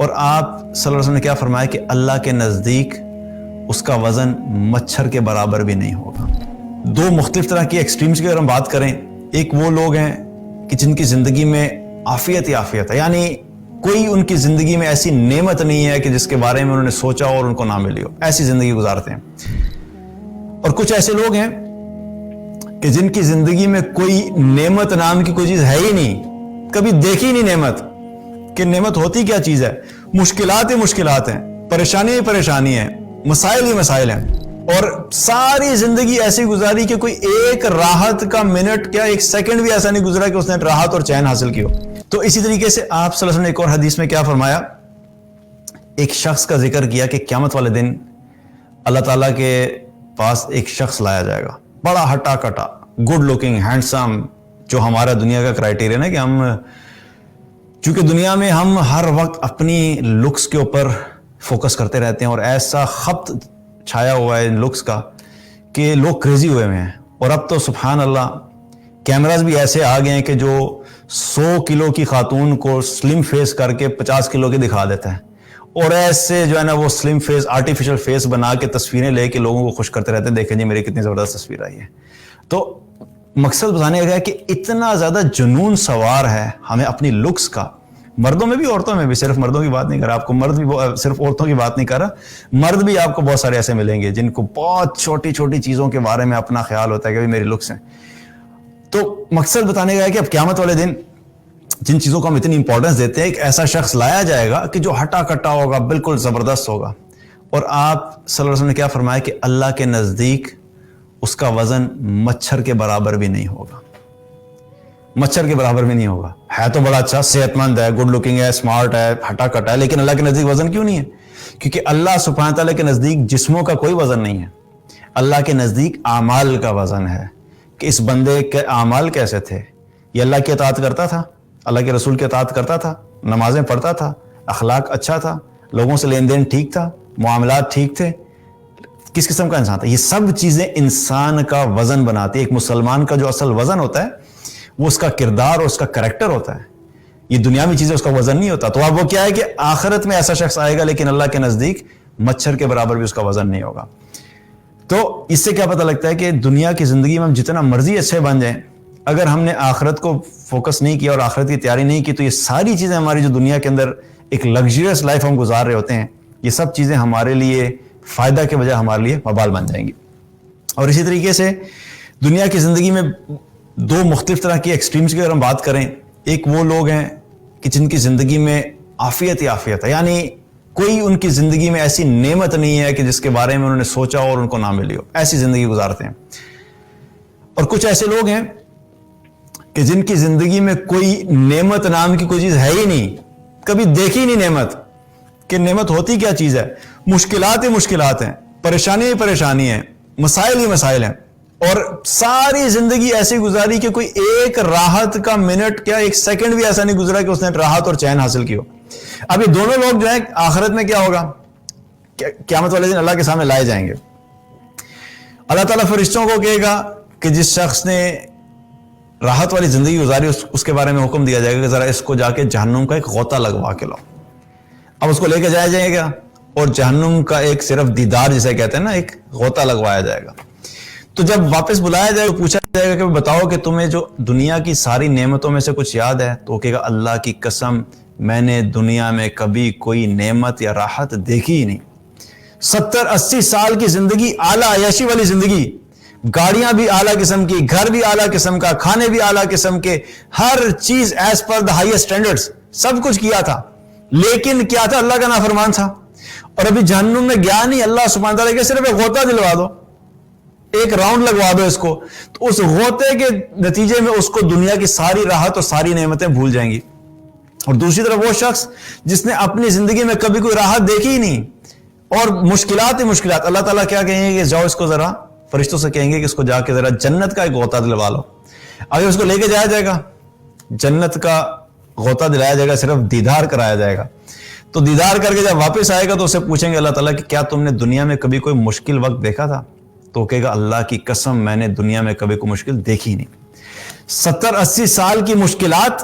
اور آپ صلی اللہ علیہ وسلم نے کیا فرمایا کہ اللہ کے نزدیک اس کا وزن مچھر کے برابر بھی نہیں ہوگا۔ دو مختلف طرح کی ایکسٹریمز کی اگر ہم بات کریں، ایک وہ لوگ ہیں کہ جن کی زندگی میں عافیت ہی عافیت ہے، یعنی کوئی ان کی زندگی میں ایسی نعمت نہیں ہے کہ جس کے بارے میں انہوں نے سوچا اور ان کو نہ ملی ہو، ایسی زندگی گزارتے ہیں۔ اور کچھ ایسے لوگ ہیں کہ جن کی زندگی میں کوئی نعمت نام کی کوئی چیز ہے ہی نہیں، کبھی دیکھی نہیں نعمت کہ نعمت ہوتی کیا چیز ہے، مشکلات ہی مشکلات ہیں، پریشانی ہی پریشانی ہیں، مسائل ہی مسائل ہیں، اور ساری زندگی ایسی گزاری کہ کوئی ایک راحت کا منٹ کیا ایک سیکنڈ بھی ایسا نہیں گزرا کہ اس نے راحت اور چین حاصل کی ہو۔ تو اسی طریقے سے آپ صلی اللہ علیہ وسلم نے ایک اور حدیث میں کیا فرمایا، ایک شخص کا ذکر کیا کہ قیامت والے دن اللہ تعالیٰ کے پاس ایک شخص لایا جائے گا، بڑا ہٹا کٹا، گڈ لکنگ، ہینڈسم، جو ہمارا دنیا کا کرائٹیریا نا کہ ہم چونکہ دنیا میں ہم ہر وقت اپنی لکس کے اوپر فوکس کرتے رہتے ہیں، اور ایسا خبط چھایا ہوا ہے لکس کا کہ لوگ کریزی ہوئے ہیں۔ اور اب تو سبحان اللہ کیمراز بھی ایسے آ گئے ہیں کہ جو 100 کلو کی خاتون کو سلم فیس کر کے 50 کلو کی دکھا دیتا ہے، اور ایسے جو ہے نا وہ سلم فیس، آرٹیفیشل فیس بنا کے تصویریں لے کے لوگوں کو خوش کرتے رہتے ہیں، دیکھیں جی میری کتنی زبردست تصویر آئی ہے۔ تو مقصد بتانے کا ہے کہ اتنا زیادہ جنون سوار ہے ہمیں اپنی لکس کا، مردوں میں بھی عورتوں میں بھی، صرف مردوں کی بات نہیں کر رہا آپ کو، مرد بھی صرف عورتوں کی بات نہیں کر رہا، مرد بھی آپ کو بہت سارے ایسے ملیں گے جن کو بہت چھوٹی چھوٹی چیزوں کے بارے میں اپنا خیال ہوتا ہے کہ میری لکس ہیں۔ تو مقصد بتانے کا ہے کہ اب قیامت والے دن جن چیزوں کو ہم اتنی امپورٹنس دیتے ہیں، ایک ایسا شخص لایا جائے گا کہ جو ہٹا کٹا ہوگا، بالکل زبردست ہوگا، اور آپ صلی اللہ علیہ وسلم نے کیا فرمایا کہ اللہ کے نزدیک اس کا وزن مچھر کے برابر بھی نہیں ہوگا، مچھر کے برابر بھی نہیں ہوگا۔ ہے تو بڑا اچھا، صحت مند ہے، گڈ لکنگ ہے، اسمارٹ ہے، ہٹا کٹا ہے، لیکن اللہ کے نزدیک وزن کیوں نہیں ہے؟ کیونکہ اللہ سبحانہ تعالیٰ کے نزدیک جسموں کا کوئی وزن نہیں ہے، اللہ کے نزدیک اعمال کا وزن ہے کہ اس بندے کے اعمال کیسے تھے، یہ اللہ کی اطاعت کرتا تھا، اللہ کے رسول کی اطاعت کرتا تھا، نمازیں پڑھتا تھا، اخلاق اچھا تھا، لوگوں سے لین دین ٹھیک تھا، معاملات ٹھیک تھے، کس قسم کا انسان تھا۔ یہ سب چیزیں انسان کا وزن بناتی ہیں۔ ایک مسلمان کا جو اصل وزن ہوتا ہے وہ اس کا کردار اور اس کا کریکٹر ہوتا ہے، یہ دنیاوی چیزیں اس کا وزن نہیں ہوتا۔ تو اب وہ کیا ہے کہ آخرت میں ایسا شخص آئے گا لیکن اللہ کے نزدیک مچھر کے برابر بھی اس کا وزن نہیں ہوگا۔ تو اس سے کیا پتہ لگتا ہے کہ دنیا کی زندگی میں ہم جتنا مرضی اچھے بن جائیں، اگر ہم نے آخرت کو فوکس نہیں کیا اور آخرت کی تیاری نہیں کی تو یہ ساری چیزیں ہماری جو دنیا کے اندر ایک لگژریس لائف ہم گزار رہے ہوتے ہیں، یہ سب چیزیں ہمارے لیے فائدہ کے بجائے ہمارے لیے وبال بن جائیں گی۔ اور اسی طریقے سے دنیا کی زندگی میں دو مختلف طرح کی ایکسٹریمز کی اگر ہم بات کریں، ایک وہ لوگ ہیں کہ جن کی زندگی میں عافیت ہی عافیت ہے، یعنی کوئی ان کی زندگی میں ایسی نعمت نہیں ہے کہ جس کے بارے میں انہوں نے سوچا اور ان کو نہ ملی ہو، ایسی زندگی گزارتے ہیں۔ اور کچھ ایسے لوگ ہیں کہ جن کی زندگی میں کوئی نعمت نام کی کوئی چیز ہے ہی نہیں، کبھی دیکھی نہیں نعمت کہ نعمت ہوتی کیا چیز ہے، مشکلات ہی مشکلات ہیں، پریشانی ہی پریشانی ہیں، مسائل ہی مسائل ہیں، اور ساری زندگی ایسی گزاری کہ کوئی ایک راحت کا منٹ کیا ایک سیکنڈ بھی ایسا نہیں گزرا کہ اس نے راحت اور چین حاصل کی ہو۔ اب یہ دونوں لوگ جو ہیں آخرت میں کیا ہوگا، قیامت والے دن اللہ کے سامنے لائے جائیں گے۔ اللہ تعالیٰ فرشتوں کو کہے گا کہ جس شخص نے راحت والی زندگی گزاری اس کے بارے میں حکم دیا جائے گا کہ ذرا اس کو جا کے جہنم کا ایک غوطہ لگوا کے لاؤ۔ اب اس کو لے کے جایا جائے گا اور جہنم کا ایک صرف دیدار جسے کہتے ہیں نا، ایک غوطہ لگوایا جائے گا۔ تو جب واپس بلایا جائے گا، پوچھا جائے گا کہ بتاؤ کہ تمہیں جو دنیا کی ساری نعمتوں میں سے کچھ یاد ہے، تو وہ کہے گا اللہ کی قسم میں نے دنیا میں کبھی کوئی نعمت یا راحت دیکھی ہی نہیں۔ 70-80 سال کی زندگی، اعلیٰ عیاشی والی زندگی، گاڑیاں بھی اعلیٰ قسم کی، گھر بھی اعلیٰ قسم کا، کھانے بھی اعلیٰ قسم کے، ہر چیز as per the highest standards, سب کچھ کیا تھا، لیکن کیا تھا، اللہ کا نافرمان تھا۔ اور ابھی جہنم میں گیا نہیں، اللہ سبحانہ تعالیٰ کے صرف ایک غوطہ دلوا دو، ایک راؤنڈ لگوا دو اس کو، تو اس غوطے کے نتیجے میں اس کو دنیا کی ساری راحت اور ساری نعمتیں بھول جائیں گی۔ اور دوسری طرف وہ شخص جس نے اپنی زندگی میں کبھی کوئی راحت دیکھی ہی نہیں اور مشکلات ہی مشکلات، اللہ تعالیٰ کیا کہیں گے کہ جاؤ اس کو ذرا، فرشتوں سے کہیں گے کہ اس کو جا کے ذرا جنت کا ایک غوطہ دلوا لو۔ اگر اس کو لے کے جایا جائے گا، جنت کا غوطہ دلایا جائے گا، صرف دیدار کرایا جائے گا، تو دیدار کر کے جب واپس آئے گا تو اسے پوچھیں گے اللہ تعالیٰ کہ کیا تم نے دنیا میں کبھی کوئی مشکل وقت دیکھا تھا؟ تو کہے گا اللہ کی قسم میں نے دنیا میں کبھی کوئی مشکل دیکھی نہیں۔ 70-80 سال کی مشکلات